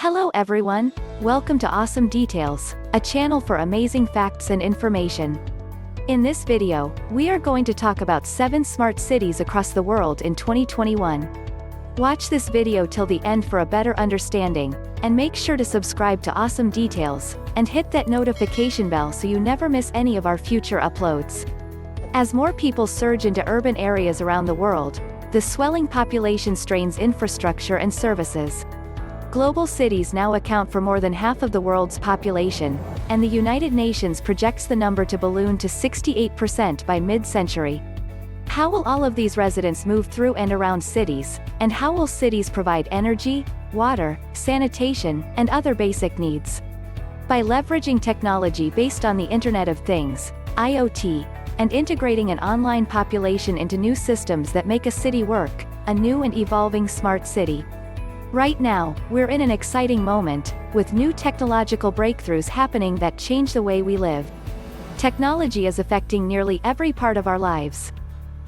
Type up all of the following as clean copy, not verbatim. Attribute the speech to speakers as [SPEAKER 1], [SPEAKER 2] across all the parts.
[SPEAKER 1] Hello everyone, welcome to Awesome Details, a channel for amazing facts and information. In this video, we are going to talk about 7 smart cities across the world in 2021. Watch this video till the end for a better understanding, and make sure to subscribe to Awesome Details, and hit that notification bell so you never miss any of our future uploads. As more people surge into urban areas around the world, the swelling population strains infrastructure and services. Global cities now account for more than half of the world's population, and the United Nations projects the number to balloon to 68% by mid-century. How will all of these residents move through and around cities, and how will cities provide energy, water, sanitation, and other basic needs? By leveraging technology based on the Internet of Things, IoT, and integrating an online population into new systems that make a city work, a new and evolving smart city. Right now, we're in an exciting moment, with new technological breakthroughs happening that change the way we live. Technology is affecting nearly every part of our lives.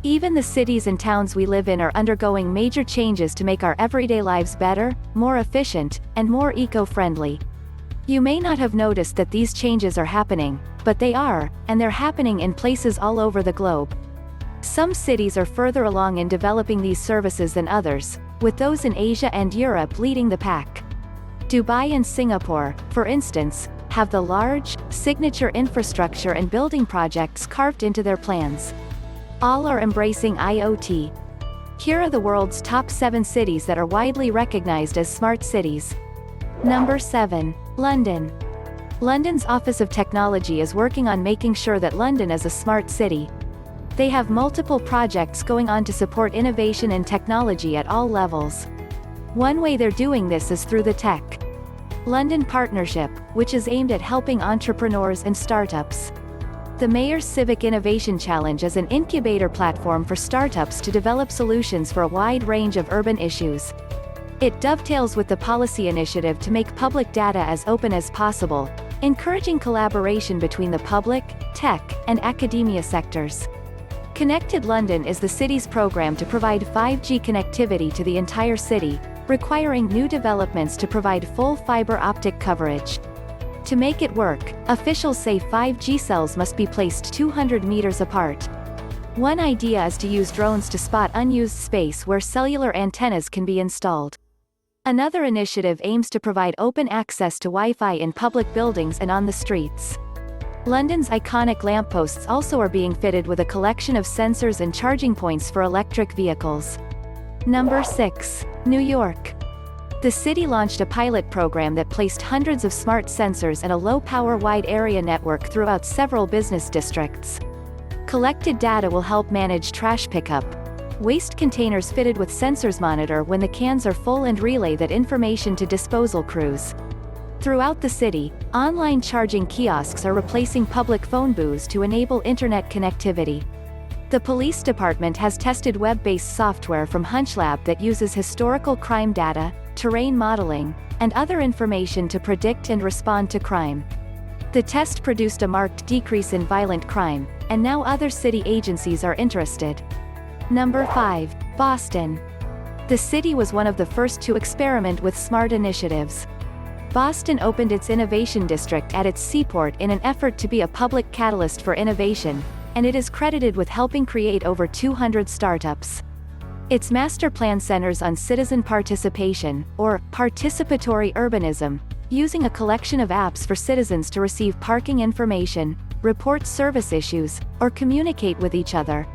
[SPEAKER 1] Even the cities and towns we live in are undergoing major changes to make our everyday lives better, more efficient, and more eco-friendly. You may not have noticed that these changes are happening, but they are, and they're happening in places all over the globe. Some cities are further along in developing these services than others, with those in Asia and Europe leading the pack. Dubai and Singapore, for instance, have the large, signature infrastructure and building projects carved into their plans. All are embracing IoT. Here are the world's top 7 cities that are widely recognized as smart cities. Number 7. London. London's Office of Technology is working on making sure that London is a smart city. They have multiple projects going on to support innovation and technology at all levels. One way they're doing this is through the Tech London Partnership, which is aimed at helping entrepreneurs and startups. The Mayor's Civic Innovation Challenge is an incubator platform for startups to develop solutions for a wide range of urban issues. It dovetails with the policy initiative to make public data as open as possible, encouraging collaboration between the public, tech, and academia sectors. Connected London is the city's program to provide 5G connectivity to the entire city, requiring new developments to provide full fiber optic coverage. To make it work, officials say 5G cells must be placed 200 meters apart. One idea is to use drones to spot unused space where cellular antennas can be installed. Another initiative aims to provide open access to Wi-Fi in public buildings and on the streets. London's iconic lampposts also are being fitted with a collection of sensors and charging points for electric vehicles. Number 6. New York. The city launched a pilot program that placed hundreds of smart sensors and a low-power wide area network throughout several business districts. Collected data will help manage trash pickup. Waste containers fitted with sensors monitor when the cans are full and relay that information to disposal crews. Throughout the city, online charging kiosks are replacing public phone booths to enable internet connectivity. The police department has tested web-based software from HunchLab that uses historical crime data, terrain modeling, and other information to predict and respond to crime. The test produced a marked decrease in violent crime, and now other city agencies are interested. Number 5. Boston. The city was one of the first to experiment with smart initiatives. Boston opened its innovation district at its seaport in an effort to be a public catalyst for innovation, and it is credited with helping create over 200 startups. Its master plan centers on citizen participation, or participatory urbanism, using a collection of apps for citizens to receive parking information, report service issues, or communicate with each other.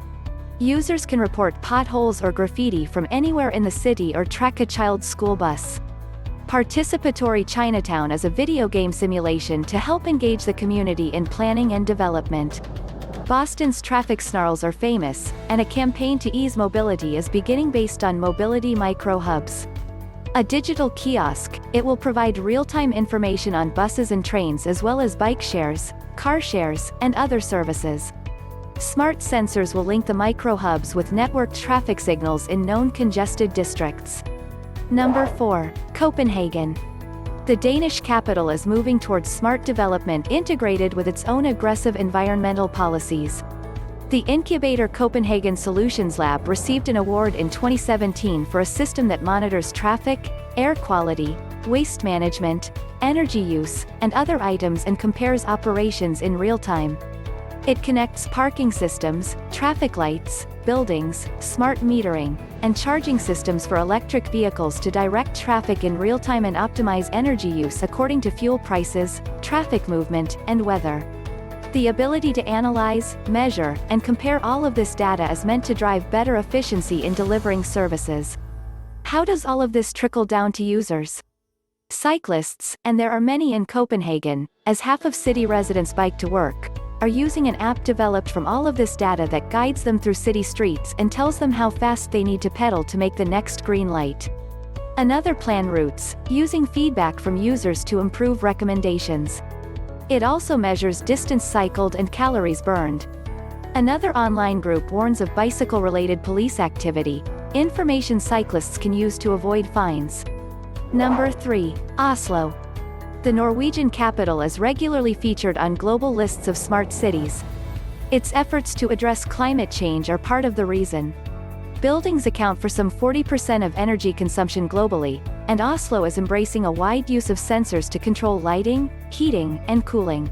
[SPEAKER 1] Users can report potholes or graffiti from anywhere in the city or track a child's school bus. Participatory Chinatown is a video game simulation to help engage the community in planning and development. Boston's traffic snarls are famous, and a campaign to ease mobility is beginning based on mobility micro-hubs. A digital kiosk, it will provide real-time information on buses and trains as well as bike shares, car shares, and other services. Smart sensors will link the micro-hubs with networked traffic signals in known congested districts. Number 4. Copenhagen. The Danish capital is moving towards smart development integrated with its own aggressive environmental policies. The Incubator Copenhagen Solutions Lab received an award in 2017 for a system that monitors traffic, air quality, waste management, energy use, and other items and compares operations in real time. It connects parking systems, traffic lights, buildings, smart metering, and charging systems for electric vehicles to direct traffic in real time and optimize energy use according to fuel prices, traffic movement, and weather. The ability to analyze, measure, and compare all of this data is meant to drive better efficiency in delivering services. How does all of this trickle down to users? Cyclists, and there are many in Copenhagen, as half of city residents bike to work, are using an app developed from all of this data that guides them through city streets and tells them how fast they need to pedal to make the next green light. Another plan routes, using feedback from users to improve recommendations. It also measures distance cycled and calories burned. Another online group warns of bicycle-related police activity, information cyclists can use to avoid fines. Number 3. Oslo. The Norwegian capital is regularly featured on global lists of smart cities. Its efforts to address climate change are part of the reason. Buildings account for some 40% of energy consumption globally, and Oslo is embracing a wide use of sensors to control lighting, heating, and cooling.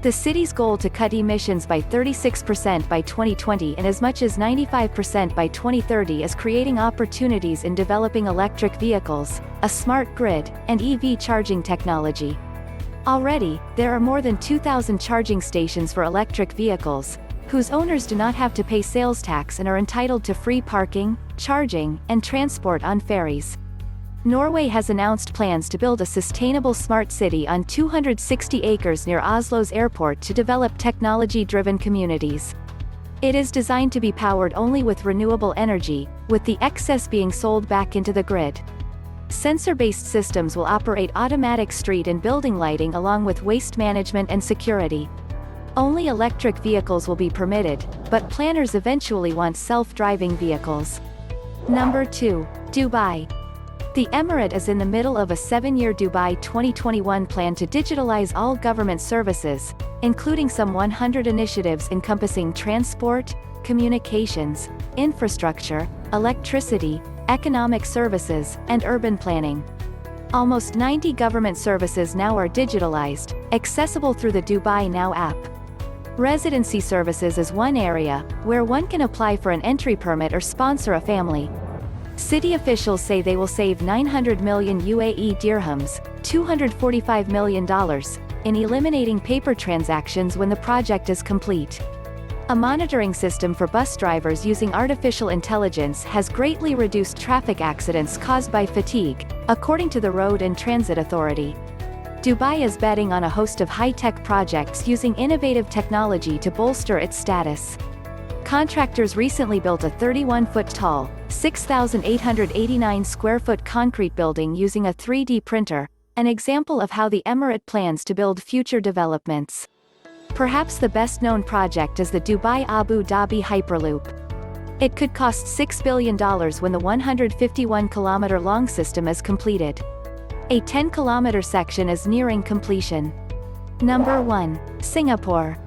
[SPEAKER 1] The city's goal to cut emissions by 36% by 2020 and as much as 95% by 2030 is creating opportunities in developing electric vehicles, a smart grid, and EV charging technology. Already, there are more than 2,000 charging stations for electric vehicles, whose owners do not have to pay sales tax and are entitled to free parking, charging, and transport on ferries. Norway has announced plans to build a sustainable smart city on 260 acres near Oslo's airport to develop technology-driven communities. It is designed to be powered only with renewable energy, with the excess being sold back into the grid. Sensor-based systems will operate automatic street and building lighting along with waste management and security. Only electric vehicles will be permitted, but planners eventually want self-driving vehicles. Number 2. Dubai. The Emirate is in the middle of a 7-year Dubai 2021 plan to digitalize all government services, including some 100 initiatives encompassing transport, communications, infrastructure, electricity, economic services, and urban planning. Almost 90 government services now are digitalized, accessible through the Dubai Now app. Residency services is one area, where one can apply for an entry permit or sponsor a family. City officials say they will save 900 million UAE dirhams, $245 million, in eliminating paper transactions when the project is complete. A monitoring system for bus drivers using artificial intelligence has greatly reduced traffic accidents caused by fatigue, according to the Road and Transit Authority. Dubai is betting on a host of high-tech projects using innovative technology to bolster its status. Contractors recently built a 31-foot-tall, 6,889-square-foot concrete building using a 3D printer, an example of how the Emirate plans to build future developments. Perhaps the best-known project is the Dubai-Abu Dhabi Hyperloop. It could cost $6 billion when the 151-kilometer-long system is completed. A 10-kilometer section is nearing completion. Number 1. Singapore.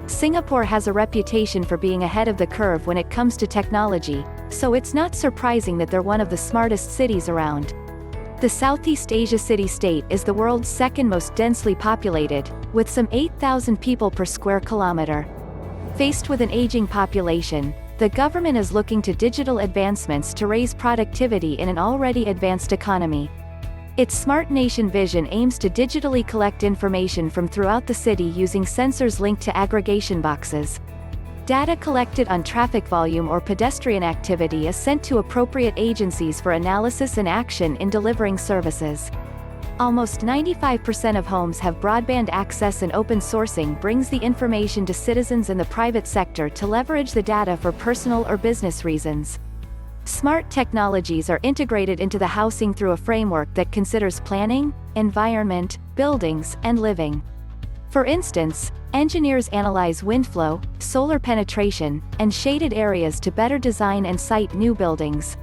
[SPEAKER 1] Singapore has a reputation for being ahead of the curve when it comes to technology, so it's not surprising that they're one of the smartest cities around. The Southeast Asia city-state is the world's second most densely populated, with some 8,000 people per square kilometer. Faced with an aging population, the government is looking to digital advancements to raise productivity in an already advanced economy. Its Smart Nation vision aims to digitally collect information from throughout the city using sensors linked to aggregation boxes. Data collected on traffic volume or pedestrian activity is sent to appropriate agencies for analysis and action in delivering services. Almost 95% of homes have broadband access, and open sourcing brings the information to citizens in the private sector to leverage the data for personal or business reasons. Smart technologies are integrated into the housing through a framework that considers planning, environment, buildings, and living. For instance, engineers analyze wind flow, solar penetration, and shaded areas to better design and site new buildings.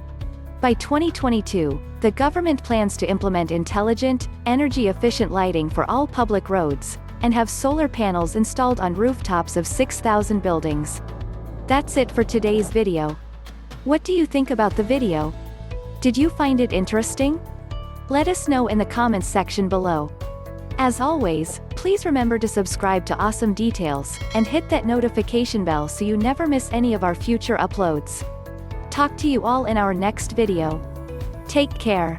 [SPEAKER 1] By 2022, the government plans to implement intelligent, energy-efficient lighting for all public roads, and have solar panels installed on rooftops of 6,000 buildings. That's it for today's video. What do you think about the video? Did you find it interesting? Let us know in the comments section below. As always, please remember to subscribe to Awesome Details, and hit that notification bell so you never miss any of our future uploads. Talk to you all in our next video. Take care.